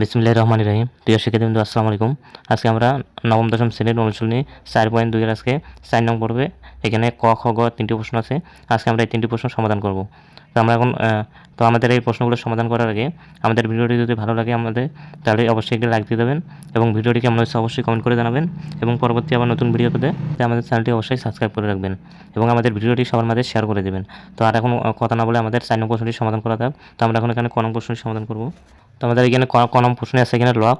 বিসমিল্লাহির রহমানির রহিম। প্রিয় শিক্ষার্থীবৃন্দ, আসসালামু আলাইকুম। আজকে আমরা নবম দশম শ্রেণীর অনুশীলনী 4.2 এর আজকে 4 নং পর্বে এখানে ক, খ, গ 3টি প্রশ্ন আছে। আজকে আমরা এই 3টি প্রশ্ন সমাধান করব। তো আমরা এখন আমাদের এই প্রশ্নগুলো সমাধান করার আগে আমাদের ভিডিওটি যদি ভালো লাগে তাহলে অবশ্যই একটি লাইক দিয়ে দেবেন এবং ভিডিওটি কেমন হয়েছে অবশ্যই কমেন্ট করে জানাবেন এবং পরবর্তী আবার নতুন ভিডিও পেতে আমাদের চ্যানেলটি অবশ্যই সাবস্ক্রাইব করে রাখবেন এবং আমাদের ভিডিওটি সবার মাঝে শেয়ার করে দেবেন। তো আর এখন কথা না বলে আমাদের 4 নং প্রশ্নটি সমাধান করা যাক। তো আমরা এখন এখানে ক নং প্রশ্নটি সমাধান করব। তো আমাদের এখানে ক নং প্রশ্নে আছে এখানে লগ,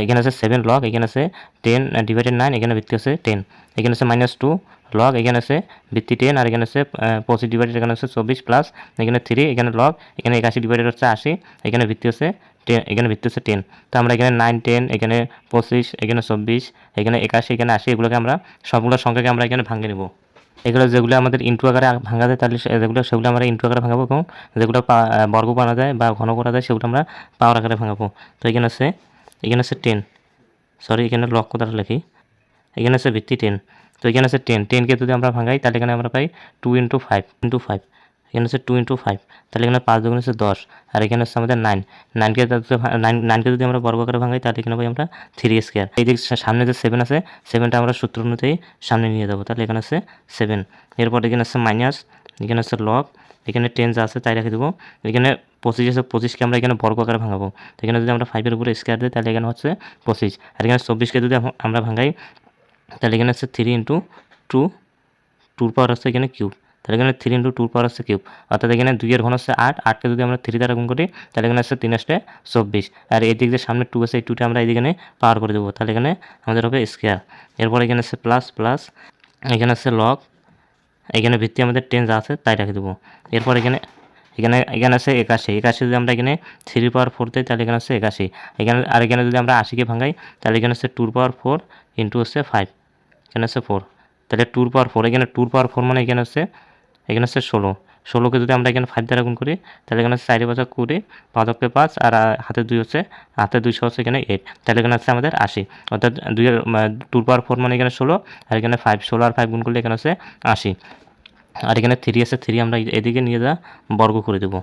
এখানে আছে 7 লগ, এখানে আছে 10 ডিভাইডেড 9, এখানে ভিত্তি আছে 10, এখানে আছে -2 লগ, এখানে আছে ভিত্তি 10, আর এখানে আছে 25 ডিভাইডেড, এখানে আছে 24 প্লাস এখানে 3, এখানে লগ, এখানে 81 ডিভাইডেড হচ্ছে 80, এখানে ভিত্তি আছে 10, এখানে ভিত্তি হচ্ছে 10। তো আমরা এখানে 9, 10, এখানে 25, এখানে 24, এখানে 81, এখানে 80, এগুলোকে আমরা সবগুলো সংখ্যাকে আমরা এখানে ভাঙে নেব। এগুলো যেগুলো আমাদের ইনটু আকারে ভাঙা যায় তাহলে সেগুলো আমরা ইনটু আকারে ভাঙাবো এবং যেগুলো বর্গ বানা যায় বা ঘন করা যায় সেগুলো আমরা পাওয়ার আকারে ভাঙাবো। তো এখানে আছে 10, সরি এখানে লগ কথাটা লিখি, এখানে আছে ভিত্তি 10। তো এখানে আছে 10কে যদি আমরা ভাঙাই তাহলে এখানে আমরা পাই 2 × 5, এখানে আছে 2 × 5, তাহলে এখানে 5 দুগুণে হচ্ছে 10, আর এখানে হচ্ছে আমাদের 9কে যদি আমরা বর্গ আকারে ভাঙাই তাহলে এখানে পাই আমরা 3 স্কয়ার। এই যে সামনে যে 7 আছে, 7টা আমরা সূত্র অনুযায়ী সামনে নিয়ে যাবো, তাহলে এখানে আছে 7। এরপর এখানে আছে মাইনাস, এখানে আছে লগ, এখানে 10 যা আছে তাই রেখে দেবো। এখানে 25 আছে, 25কে আমরা এখানে বর্গ আকারে ভাঙাবো, তো এখানে যদি আমরা 5-এর উপরে স্কয়ার দিই তাহলে এখানে হচ্ছে 25, আর এখানে 24কে যদি আমরা ভাঙাই তাহলে এখানে হচ্ছে 3 × 2, 2 পাওয়ার আছে এখানে কিউব, তাহলে এখানে 3 × 2 পাওয়ার আছে কিউব, অর্থাৎ এখানে 2 এর ঘন হচ্ছে 8, 8কে যদি আমরা 3 দ্বারা গুণ করি তাহলে এখানে আছে 3 × 24, আর এই দিক দিয়ে সামনে 2 আছে, এই 2টা আমরা এইদিকে পাওয়ার করে দেবো, তাহলে এখানে আমাদের হবে স্কয়ার। এরপর এখানে আছে প্লাস, এখানে আছে লগ, এখানে ভিত্তি আমাদের 10 যা আছে তাই রেখে দেবো। এরপর এখানে আছে 81 যদি আমরা এখানে 3 × 4 দিই তাহলে এখানে আছে 81, এখানে যদি আমরা 80কে ভাঙাই তাহলে এখানে আছে 2/4 ইন্টু হচ্ছে 5, এখানে আছে 4, তাহলে 2/4, এখানে 2/4 মানে এখানে আছে 16কে যদি আমরা এখানে 5 দ্বারা গুণ করি তাহলে এখানে 4 × 5 = 20, 5 × 5, আর হাতে 2 হচ্ছে, হাতে 200 হচ্ছে এখানে 8, তাহলে এখানে আছে আমাদের 80, অর্থাৎ 2/4 মানে এখানে 16, আর এখানে 5, 16 আর 5 গুণ করলে এখানে আছে 80, আর এখানে 3 আছে, 3 আমরা এদিকে নিয়ে বর্গ করে দেবো।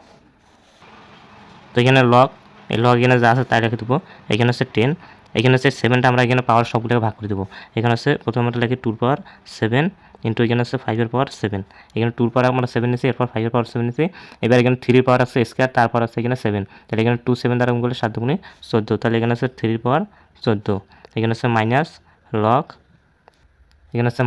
তো এখানে লগ, এই লগ এখানে যা আছে তাই রেখে দেবো। এখানে হচ্ছে 10, এখানে হচ্ছে 7টা আমরা এখানে পাওয়ার সবগুলোকে ভাগ করে দেবো। এখানে হচ্ছে প্রথমে আমরা লিখি 2/7 ইন্টু এখানে হচ্ছে 5/7, এখানে 2 পাওয়ার আমরা 7 নিয়েছি, এরপর 5/7 নিয়েছি, এবার এখানে 3 পাওয়ার আছে স্কয়ার, তারপর আছে এখানে 7, তাহলে এখানে 2 7 দ্বারা গুণ করলে 7 দুগুণে 14, তাহলে এখানে আছে 3/14, এখানে হচ্ছে মাইনাস লগ, এখানে হচ্ছে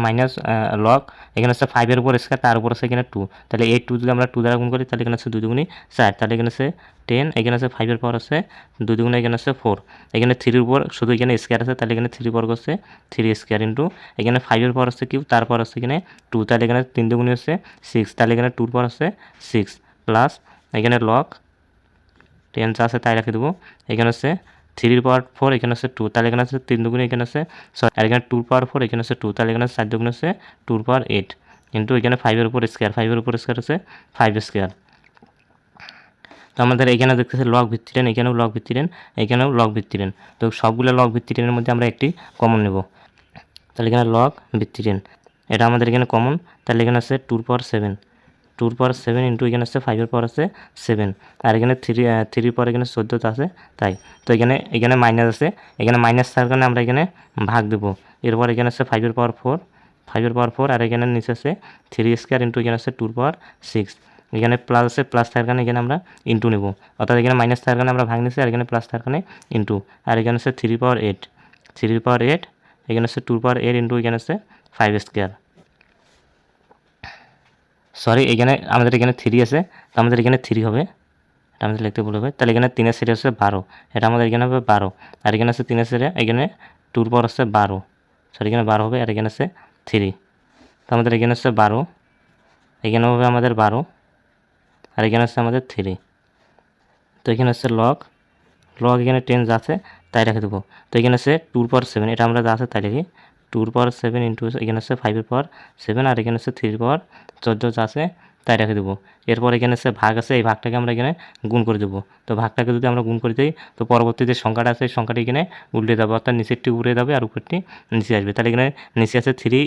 লগ, এখানে হচ্ছে 5-এর উপর স্কয়ার, তার উপর আছে এখানে 2, তাহলে এই 2 যদি আমরা 2 দ্বারা গুণ করি তাহলে এখানে আছে 2 দুগুণে 4, তাহলে এখানে আছে 10, এখানে আছে 5-এর পাওয়ার আছে 2 দুগুণে, এখানে আছে 4, এখানে 3-এর উপর শুধু এখানে স্কয়ার আছে, তাহলে এখানে 3 বর্গ হচ্ছে 3 স্কয়ার ইন্টু এখানে 5-এর পাওয়ার আছে কিউব, তারপর আছে এখানে 2, তাহলে এখানে 3 দুগুণে হচ্ছে 6, তাহলে এখানে 2-এর পাওয়ার আছে 6, প্লাস এখানে লগ 10 যা আছে তাই রেখে দেবো। এখানে হচ্ছে 3/4, এখানে হচ্ছে 2, তাহলে এখানে আছে 3 দুগুণে, এখানে আছে আর এখানে 2/4, এখানে হচ্ছে 2, তাহলে এখানে 4 দুগুণে হচ্ছে 2/8 ইন্টু এখানে 5-এর উপর স্কয়ার, 5-এর উপর স্কয়ার হচ্ছে 5 স্কয়ার। তো আমাদের এখানে দেখতেছে লগ ভিত্তি 10, এখানেও লগ ভিত্তি 10, এখানেও লগ ভিত্তি 10, তো সবগুলো লগ ভিত্তি 10-এর মধ্যে আমরা একটি কমন নেব, তাহলে এখানে লগ ভিত্তি 10 এটা আমাদের এখানে কমন, তাহলে এখানে আছে 2/7 ইন্টু এখানে আছে 5-এর পাওয়ার আছে 7, আর এখানে 3 পর এখানে 14 আছে তাই, তো এখানে মাইনাস আছে, এখানে মাইনাস থাকার কারণে আমরা এখানে ভাগ দেবো। এরপর এখানে আছে 5-এর পাওয়ার 4, আর এখানে নিচে আছে 3 স্কয়ার ইন্টু এখানে আছে 2/6, এখানে প্লাস আছে, প্লাস থাকার কারণে এখানে আমরা ইন্টু নেব, অর্থাৎ এখানে মাইনাস থাকার কারণে আমরা ভাগ নিচ্ছি, আর এখানে প্লাস থাকার কারণে ইন্টু, আর এখানে আছে 3/8, এখানে আছে 2/8 ইন্টু এখানে আছে 5 স্কয়ার, সরি এখানে আমাদের এখানে 3 আছে, তো আমাদের এখানে 3 হবে, এটা আমাদের লিখতে ভুল হবে, তাহলে এখানে 3-এর সেট হচ্ছে 12, এটা আমাদের এখানে হবে 12, আর এখানে আছে 3-এর সেট, এখানে 2-এর পাওয়ার হচ্ছে 12, সরি এখানে 12 হবে, আর এখানে আছে 3, তো আমাদের এখানে হচ্ছে 12, এখানে হবে আমাদের 12, আর এখানে হচ্ছে আমাদের 3, তো এখানে হচ্ছে লগ এখানে 10 যা আছে তাই রেখে দেবো। তো এখানে আছে 2/7, এটা আমরা যা আছে তাই লিখি, 2/7 ইন্টু এখানে আছে 5/7, আর এখানে আছে 3/14 যা আছে তাই রেখে দেবো। এরপর এখানে আছে ভাগ আছে, এই ভাগটাকে আমরা এখানে গুণ করে দেবো, তো ভাগটাকে যদি আমরা গুণ করে দিই তো পরবর্তী যে সংখ্যাটা আছে এই সংখ্যাটি এখানে উল্টে যাবে, অর্থাৎ নিচেরটি উপরে যাবে আর উপরটি নিচে আসবে, তাহলে এখানে নিচে আছে 3,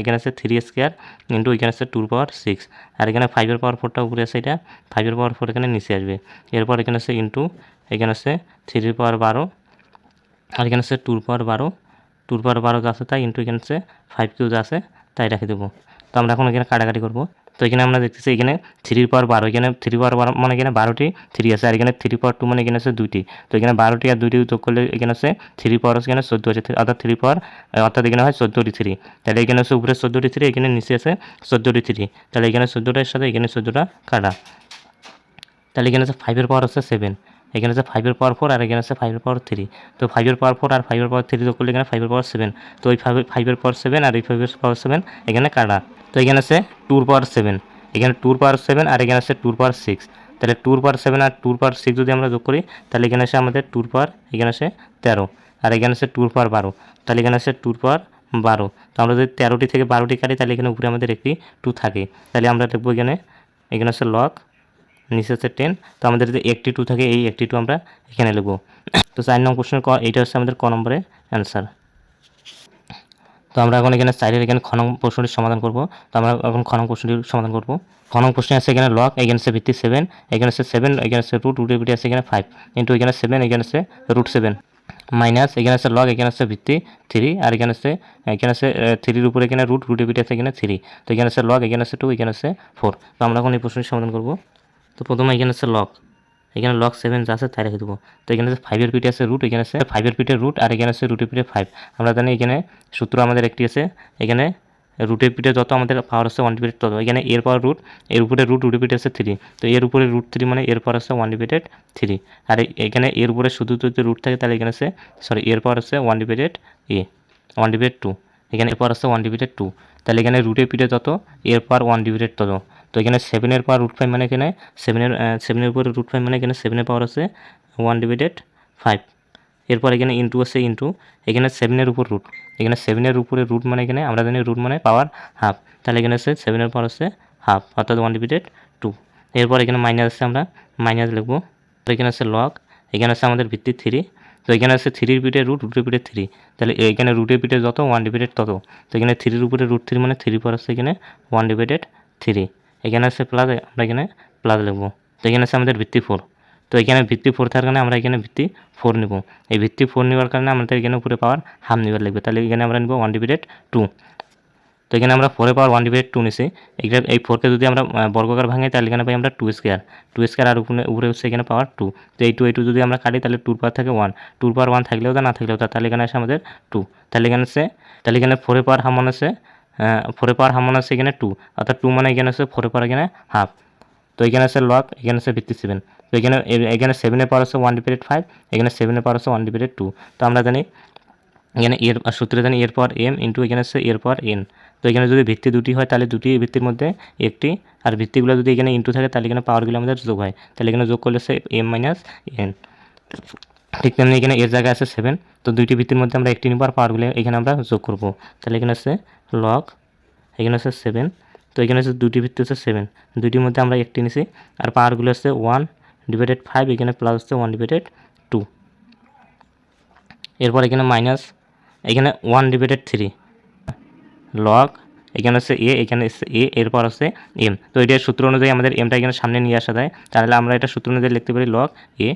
এখানে আছে 3 স্কয়ার ইন্টু এখানে আছে 2/6, আর এখানে 5-এর পাওয়ার 4টা উপরে আছে, এটা 5-এর পাওয়ার 4 এখানে নিচে আসবে। এরপর এখানে আছে ইন্টু এখানে আছে 3^12 আর এখানে আছে 2^12 2^12 যা আছে তাই ইন্টু এখানে আছে 5 কিউ যা আছে তাই রেখে দেবো। তো আমরা এখন এখানে কাটাকাটি করবো। তো এখানে আমরা দেখতেছি এখানে 3^12 এখানে 3^12 মানে এখানে 12টি 3 আছে আর এখানে 3^2 মানে এখানে আছে 2টি। তো এখানে 12টি আর 2টি যোগ করলে এখানে আছে 3 আছে এখানে 14 আছে অর্থাৎ 3 অর্থাৎ এখানে হয় 14টি 3। তাহলে এখানে আছে উপরে 14টি 3 এখানে নিচে আছে 14টি 3। তাহলে এখানে 14টার সাথে এখানে 14টা কাটা। তাহলে এখানে আছে 5 এর পাওয়ার আছে 7 এখানে আছে 5 এর পাওয়ার 4 আর এখানে আছে 5 এর পাওয়ার 3। তো 5 এর পাওয়ার 4 আর 5 এর পাওয়ার 3 যোগ করলে এখানে 5 এর পাওয়ার 7। তো ওই 5 এর পাওয়ার 7 আর এই 5 এর পাওয়ার 7 এখানে কাটা। তো এখানে আছে 2^7 এখানে 2^7 আর এখানে আছে 2^6। তাহলে 2^7 আর 2^6 যদি আমরা যোগ করি তাহলে এখানে আসে আমাদের 2 এখানে আসে 13 আর এখানে আছে 2^12 তাহলে এখানে আছে 2^12। তো আমরা যদি 13টি থেকে 12টি কাটি তাহলে এখানে উপরে আমাদের একটি 2 থাকে। তাহলে আমরা লিখবো এখানে আছে লগ নিচে আছে 10। তো আমাদের যদি একটি 2 থাকে এই একটি 2 আমরা এখানে লিখবো। তো 4 নং কোশ্চেনের এইটা হচ্ছে আমাদের ক নম্বরের অ্যান্সার। তো আমরা এখন এখানে 4-এর এখানে খ নং প্রশ্নটির সমাধান করব। তো আমরা এখন খ নং প্রশ্নটির সমাধান করব। খ নং প্রশ্নে আছে এখানে লগ এখানে আছে ভিত্তি 7 এখানে আছে 7 এখানে আছে রুটের ভিত্তি আছে এখানে 5 ইন্টু এখানে 7 এখানে আছে √7 মাইনাস এখানে আছে লগ এখানে আছে ভিত্তি 3 আর এখানে আছে 3-র উপরে এখানে রুটের ভিত্তি আছে এখানে 3। তো এখানে আছে লগ এখানে আছে 2 এখানে আছে 4। তো আমরা এখন এই প্রশ্নটির সমাধান করব। তো প্রথমে এখানে আছে লগ এখানে লগ 7 যা আছে তাই রেখে দেবো। তো এখানে আছে 5 এর পিঠে আছে রুট এখানে আছে 5 এর পিঠে রুট আর এখানে আছে রুটের পিঠে 5। আমরা জানি এখানে সূত্র আমাদের একটি আছে এখানে রুটের পিঠে যত আমাদের পাওয়ার আছে 1/3 তত এখানে এর পাওয়ার রুট এর উপরে রুটের পিঠে আছে 3। তো এর উপরে √3 মানে এর পাওয়ার আছে 1/3 আর এখানে এর উপরে শুধু যদি রুট থাকে তাহলে এখানে আছে এর পাওয়ার আছে 1/2 এখানে এর পাওয়ার আছে 1/2 তাহলে এখানে রুটের পিঠে যত এর পাওয়ার 1/2 তত। তো এখানে 7-এর পাওয়ার √5 মানে এখানে 7-এর উপরে √5 মানে এখানে 7-এর পাওয়ার আছে 1/5। এরপর এখানে ইন্টু আছে ইন্টু এখানে 7-এর উপর রুট এখানে 7-এর উপরে রুট মানে এখানে আমরা জানি রুট মানে পাওয়ার হাফ। তাহলে এখানে আছে 7-এর পাওয়ার আছে হাফ অর্থাৎ 1/2। এরপর এখানে মাইনাস আছে আমরা মাইনাস লিখবো। তো এখানে আছে লগ এখানে আছে আমাদের ভিত্তি 3। তো এখানে আছে 3-র পিঠে রুটের পিঠে 3। তাহলে এখানে রুটের পিঠে যত 1/3 তত। তো এখানে 3-র উপরে √3 মানে 3 পাওয়ার আছে এখানে 1/3 এখানে আছে প্লাস আমরা এখানে প্লাস লিখবো। তো এখানে আছে আমাদের ভিত্তি 4। তো এখানে ভিত্তি 4 থাকার কারণে আমরা এখানে ভিত্তি 4 নেব। এই ভিত্তি 4 নেওয়ার কারণে আমাদের এখানে উপরে পাওয়ার হাফ নেওয়ার লাগবে। তাহলে এখানে আমরা নেব 1/2। তো এখানে আমরা 4-এর পাওয়ার 1/2 নিছি। এই 4কে যদি আমরা বর্গকার ভাঙি তাহলে এখানে পাই আমরা 2² আর উপরে হচ্ছে এখানে পাওয়ার 2। তো এই 2 যদি আমরা কাটি তাহলে 2-র পাওয়ার থাকে 1 2-র পাওয়ার 1 থাকলেও তা না থাকলেও তা তাহলে এখানে আসে আমাদের 2। তাহলে এখানে 4-এর পাওয়ার হাফ আছে 4-এর পাওয়ার হাফ আছে এখানে 2 অর্থাৎ 2 মানে এখানে আছে 4-এর পাওয়ার এখানে হাফ। তো এখানে আছে লগ এখানে আছে ভিত্তি 7। তো এখানে 7-এর পাওয়ার আছে 1/5 এখানে 7-এর পাওয়ার আছে 1/2। তো আমরা জানি এখানে এর সূত্রে জানি এর পাওয়ার m ইন্টু এখানে আছে এর পাওয়ার n। তো এখানে যদি ভিত্তি দুটি হয় তাহলে দুটি ভিত্তির মধ্যে একটি আর ভিত্তিগুলো যদি এখানে ইন্টু থাকে তাহলে এখানে পাওয়ারগুলো আমাদের যোগ হয়। তাহলে এখানে যোগ করলে আছে m - n। ঠিক তেমনি এখানে এর জায়গায় আছে 7। তো দুইটি ভিত্তির মধ্যে আমরা একটি নিব আর পাওয়ারগুলো এখানে আমরা যোগ করব। তাহলে এখানে আছে লগ এখানে আছে 7। তো এখানে আছে দুটি ভিত্তি হচ্ছে 7 দুইটির মধ্যে আমরা একটি নিছি আর পাওয়ারগুলো আছে 1/5 এখানে প্লাস হচ্ছে 1/2। এরপর এখানে মাইনাস এখানে 1/3 লগ এখানে আছে এ এখানে এ এরপর আছে এম। তো এটার সূত্র অনুযায়ী আমাদের এমটা এখানে সামনে নিয়ে আসা যায়। তাহলে আমরা এটা সূত্র অনুযায়ী লিখতে পারি লগ এ।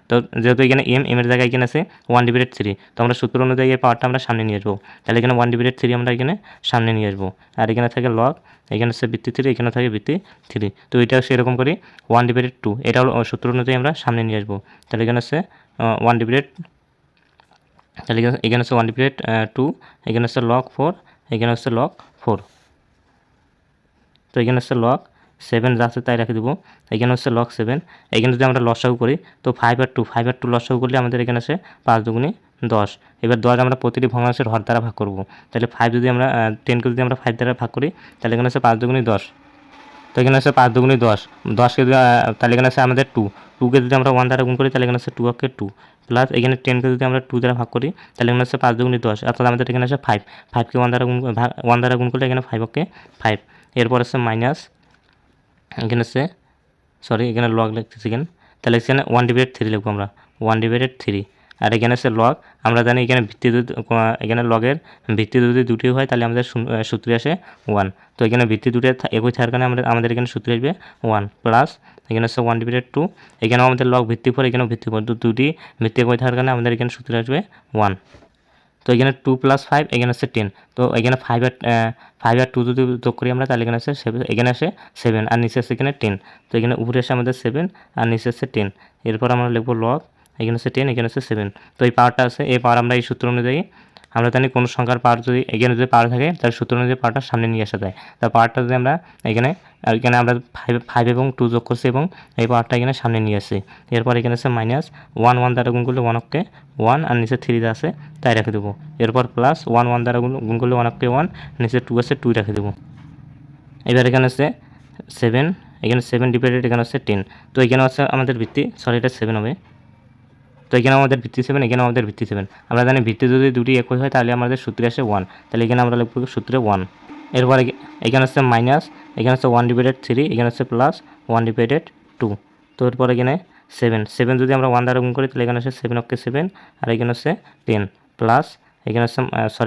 তো যেহেতু এখানে এম এর জায়গায় এখানে আছে 1/3 তো আমরা সূত্র অনুযায়ী এই পাওয়ারটা আমরা সামনে নিয়ে আসবো। তাহলে এখানে 1/3 আমরা এখানে সামনে নিয়ে আসবো আর এখানে থাকে লগ এখানে আছে ভিত্তি 3 এখানে থাকে ভিত্তি 3। তো এটা সেরকম করি 1/2 এটা হলো সূত্র অনুযায়ী আমরা সামনে নিয়ে আসবো। তাহলে এখানে আছে 1/2 তাহলে এখানে আছে 1/2 এখানে আছে লগ 4 এখানে হচ্ছে লগ 4। তো এখানে হচ্ছে লগ 7 যা আছে তাই রেখে দেবো। এখানে হচ্ছে লগ 7 এখানে যদি আমরা লসাগু করি তো 5 আর 2 লসাগু করলে আমাদের এখানে আছে 5 দুগুণে 10। এবার 10 আমরা প্রতিটি ভগ্নাংশের হর দ্বারা ভাগ করব। তাহলে 5 যদি আমরা 10কে যদি আমরা 5 দ্বারা ভাগ করি তাহলে এখানে আছে 5 দুগুণে 10। তো এখানে আছে 5 দুগুণে 10 10কে যদি তাহলে এখানে আছে আমাদের 2কে যদি আমরা 1 দ্বারা গুণ করি তাহলে এখানে আছে 2 2 প্লাস এখানে 10কে যদি আমরা 2 দ্বারা ভাগ করি তাহলে এখানে আছে 5 দুগুণে 10 অর্থাৎ আমাদের এখানে আছে 5কে 1 দ্বারা গুণ করলে এখানে 5 এরপর আছে মাইনাস এখানে আছে এখানে লগ লিখতেছি এখানে। তাহলে এখানে 1/3 লিখবো আমরা 1/3 আর এখানে আছে লগ। আমরা জানি এখানে ভিত্তি যদি এখানে লগের ভিত্তি যদি দুটি হয় তাহলে আমাদের সূত্রে আসে 1। তো এখানে ভিত্তি দুটো একই থাকার কারণে আমাদের এখানে সূত্রে আসবে 1 প্লাস এখানে আছে 1/2। এখানেও আমাদের লগ ভিত্তি 4, এখানেও ভিত্তি 4, দুটি ভিত্তি একই থাকার কারণে আমাদের এখানে সূত্রে আসবে 1। তো এখানে 2 + 5 এখানে আছে 10। তো এখানে 5 আর 2 যদি যোগ করি আমরা তাহলে এখানে আছে 7, এখানে আসে 7 আর নিচে আছে এখানে 10। তো এখানে উপরে আসে আমাদের 7 আর নিচে আছে 10। এরপর আমরা লিখব লগ, এখানে আছে 10, এখানে আছে 7। তো এই পাওয়ারটা আছে, এই পাওয়ার আমরা এই সূত্র অনুযায়ী আমরা জানি কোনো সংখ্যার পাওয়ার যদি এখানে যদি পাওয়ার থাকে তাহলে সূত্র অনুযায়ী পাওয়ারটা সামনে নিয়ে আসা যায়। তার পাওয়ারটা যদি আমরা এখানে আমরা 5 এবং 2 যোগ করছি এবং এই পাওয়ারটা এখানে সামনে নিয়ে আসছি। এরপর এখানে আছে -1 দ্বারা গুণ করলে 1 1 আর নিচে 3 আছে তাই রেখে দেবো। এরপর +1 দ্বারা গুণ করলে 1 নিচে 2 আছে 2 রেখে দেবো। এবার এখানে আছে 7, এখানে 7 ডিভাইডেড এখানে আছে 10। তো এখানে আছে আমাদের ভিত্তি, এটা 7 হবে। তো এখানে আমাদের ভিত্তি 7, এখানে আমাদের ভিত্তি 7। আমরা জানি ভিত্তি যদি দুটি একই হয় তাহলে আমাদের সূত্রে আসে 1। তাহলে এখানে আমরা লিখব সূত্রে 1। এরপর এখানে আছে মাইনাস, এখানে আছে 1/3, এখানে আছে +1/2। তো এরপর এখানে 7 যদি আমরা 1 দ্বারা গুণ করি তাহলে এখানে আসে 7 7 আর এখানে আছে 10 প্লাস এখানে আছে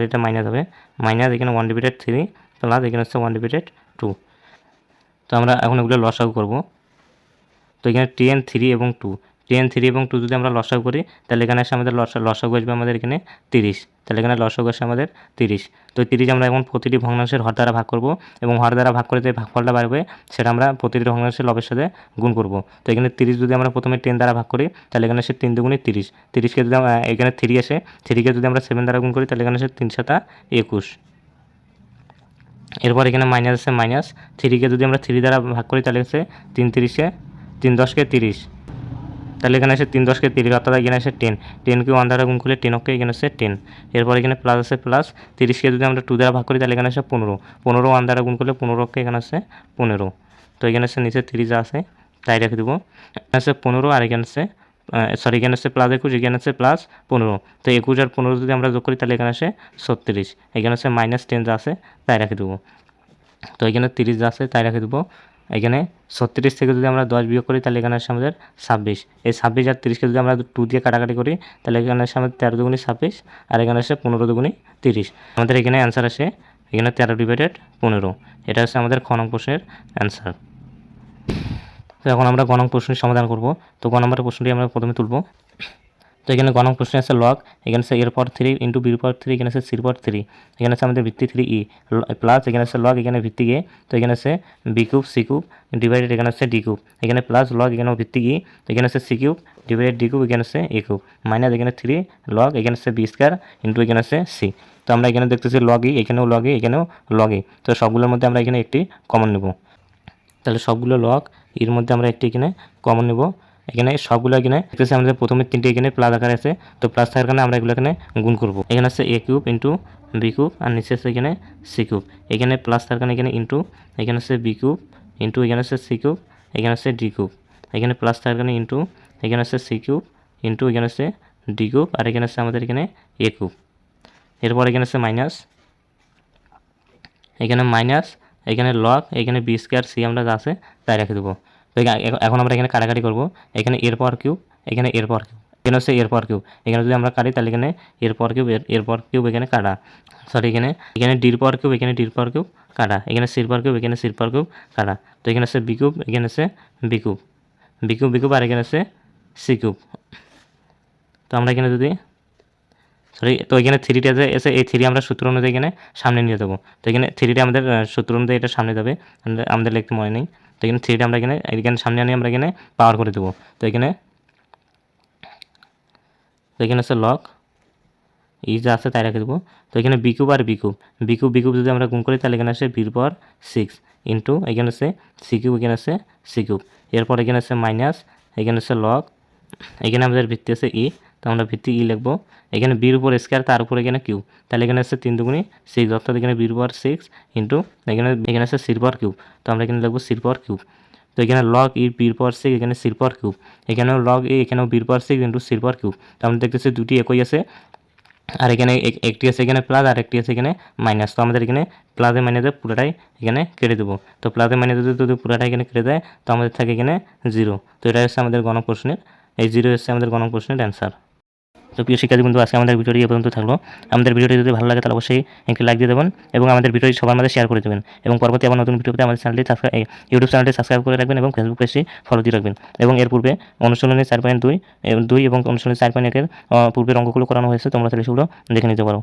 এটা মাইনাস হবে, মাইনাস এখানে 1/3 প্লাস এখানে আছে 1/2। তো আমরা এখন এগুলো লসাগু করব। তো এখানে 10, 3 এবং 2, 10, 3 এবং 2 যদি আমরা লসাগু করি তাহলে এখানে আসে আমাদের লসাগু আসবে আমাদের এখানে 30। তাহলে এখানে লসাগু আসে আমাদের 30। তো 30 আমরা এখন প্রতিটি ভগ্নাংশের হর দ্বারা ভাগ করব এবং হর দ্বারা ভাগ করে যে ভাগফলটা বাড়বে সেটা আমরা প্রতিটি ভগ্নাংশের লবের সাথে গুণ করব। তো এখানে 30 যদি আমরা প্রথমে 10 দ্বারা ভাগ করি তাহলে এখানে আসে 3 দুগুণে 30। 30কে যদি এখানে 3 আসে, 3কে যদি আমরা 7 দ্বারা গুণ করি তাহলে এখানে আসে 3 7 21। এরপর এখানে মাইনাস আছে, মাইনাস 3কে যদি আমরা 3 দ্বারা ভাগ করি তাহলে হচ্ছে 3 3-এ 3 10-কে 30। তাহলে এখানে আসে 3 10-কে 30, অর্থাৎ এখানে আসে 10। 10কে 1 দ্বারা গুণ করলে 10 এখানে আসে 10। এরপর এখানে প্লাস আছে, প্লাস 30কে যদি আমরা 2 দ্বারা ভাগ করি তাহলে এখানে আসে 15। 15 1 দ্বারা গুণ করলে 15 এখানে আসে 15। তো এখানে আসে নিচে 30 যা আছে তাই রেখে দেবো। এখানে আছে 15 আর এখানে আছে এখানে আছে +21, এখানে আছে +15। তো 21 আর 15 যদি আমরা যোগ করি তাহলে এখানে আসে 36। এখানে আছে -10 যা আছে তাই রেখে দেবো। তো এখানে 30 যা আছে তাই রেখে দেবো। এখানে 36 থেকে যদি আমরা 10 বিয়োগ করি তাহলে এখানে আসে আমাদের 26। এই 26 আর 30কে যদি আমরা 2 দিয়ে কাটাকাটি করি তাহলে এখানে আসে আমাদের 13 দুগুণে 26 আর এখানে আসে 15 দুগুণে 30। আমাদের এখানে অ্যান্সার আসে এখানে 13/15। এটা হচ্ছে আমাদের খ নং প্রশ্নের অ্যান্সার। তো এখন আমরা গ নং প্রশ্নের সমাধান করব। তো গ নম্বরের প্রশ্নটি আমরা প্রথমে তুলব। তো এখানে গ নং প্রশ্নে আছে লগ, এখানে আছে এর পর 3 ইন্টু বির পর 3, এখানে আছে সির পর 3, এখানে আছে আমাদের ভিত্তি 3 ই প্লাস এখানে আছে লগ, এখানে ভিত্তি এ। তো এখানে আছে B cube c cube divided এখানে আছে ডি কিউব, এখানে প্লাস লগ এখানেও ভিত্তি ই। তো এখানে আছে c cube divided d cube, এখানে আছে এ কিউব মাইনাস এখানে 3 লগ, এখানে আছে বি স্কয়ার ইন্টু এখানে আছে সি। তো আমরা এখানে দেখতেছি লগ ই, এখানেও লগ ই, এখানেও লগ ই। তো সবগুলোর মধ্যে আমরা এখানে একটি কমন নেব। তাহলে সবগুলো লগ এর মধ্যে আমরা একটি এখানে কমন নেব। এখানে সবগুলো এখানে দেখতেছি আমাদের প্রথমে 3টে এখানে প্লাস আকারে আছে, তো প্লাস থাকার কারণে আমরা এগুলো এখানে গুণ করব। এখানে আছে এ কিউব ইন্টু বি কিউব আর নিচে আছে এখানে সি কিউব। এখানে প্লাস থাকার কারণে এখানে ইন্টু, এখানে আছে বি কিউব ইন্টু এখানে আছে সি কিউব, এখানে আছে ডি কিউব। এখানে প্লাস থাকার কারণে ইন্টু, এখানে আছে সি কিউব ইন্টু এখানে আছে ডি কিউব আর এখানে আছে আমাদের এখানে এ কিউব। এরপর এখানে আছে মাইনাস, এখানে মাইনাস, এখানে লগ, এখানে বি স্কয়ার সি আমরা যা আছে তাই রেখে দেবো। তো এখন আমরা এখানে কাটাকাটি করব। এখানে এর পর কিউব, এখানে এর পর কিউব, এখানে হচ্ছে এর পর কিউব। এখানে যদি আমরা কাটি তাহলে এখানে এর পর কিউব, এর পর কিউব এখানে কাটা, এখানে ডির পর কিউব, এখানে ডির পর কিউব কাটা, এখানে সির পর কিউব, এখানে সির পর কিউব কাটা। তো এখানে আছে বি কিউব, এখানে আছে B cube, B cube B cube আর এখানে আছে সি কিউব। তো আমরা এখানে যদি তো এখানে 3টা যে এসে এই 3 আমরা সূত্র অনুযায়ী এখানে সামনে নিয়ে যাবো। তো এখানে 3টা আমাদের সূত্র অনুযায়ী এটা সামনে যাবে, আমাদের লিখতে মনে নেই। তো এখানে 3টা আমরা এখানে সামনে আনি, আমরা এখানে পাওয়ার করে দেবো। তো এখানে আছে লগ ই যা আছে তাই রেখে দেবো। তো এখানে বি কিউব আর B cube, B cube B cube যদি আমরা গুণ করি তাহলে এখানে আসে বির পর 6 ইন্টু এখানে আছে সি কিউব, এখানে আছে সি কিউব। এরপর এখানে আছে মাইনাস, এখানে আছে লগ, এখানে আমাদের ভিত্তি আছে ই, তো আমরা ভিত্তি ই লিখবো। এখানে বির উপর স্কয়ার, তার উপর এখানে কিউব, তাহলে এখানে আছে 3 দুগুণে 6, অর্থাৎ এখানে বির পর 6 ইন্টু এখানে আছে সির পর কিউব, তো আমরা এখানে লিখবো সির পর কিউব। তো এখানে লগ ই বির পর 6, এখানে সির পর কিউব, এখানেও লগ ই, এখানেও বির পর 6 ইন্টু সির পর কিউব। তো আমরা দেখতেছি দুটি একই আছে, আর এখানে একটি আছে এখানে প্লাস আর একটি আছে এখানে মাইনাস। তো আমাদের এখানে প্লাসে মাইনাসে পুরোটাই এখানে কেটে দেবো। তো প্লাসে মাইনাসে যদি পুরোটাই এখানে কেটে দেয় তো আমাদের থাকে এখানে 0। তো এটা হচ্ছে আমাদের গণপ্রশ্নের, এই 0 হচ্ছে আমাদের গণপ্রশ্নের অ্যান্সার। তো তো প্রিয় শিক্ষার্থী বন্ধু, আজকে আমাদের ভিডিওটি এ পর্যন্ত থাকলো। আমাদের ভিডিওটি যদি ভালো লাগে তাহলে অবশ্যই একটি লাইক দিয়ে দেবেন এবং আমাদের ভিডিওটি সবার মাঝে শেয়ার করে দেবেন এবং পরবর্তী আবার নতুন ভিডিওতে আমাদের ইউটিউব চ্যানেলটি সাবস্ক্রাইব করে রাখবেন এবং ফেসবুক পেজটি ফলো দিয়ে রাখবেন। এবং এর পূর্বে অনুশীলনী 4.2 এবং অনুশীলনী 4.1 এর পূর্বের অঙ্কগুলো করানো হয়েছে, তোমরা তাহলে সেগুলো দেখে নিতে পারো।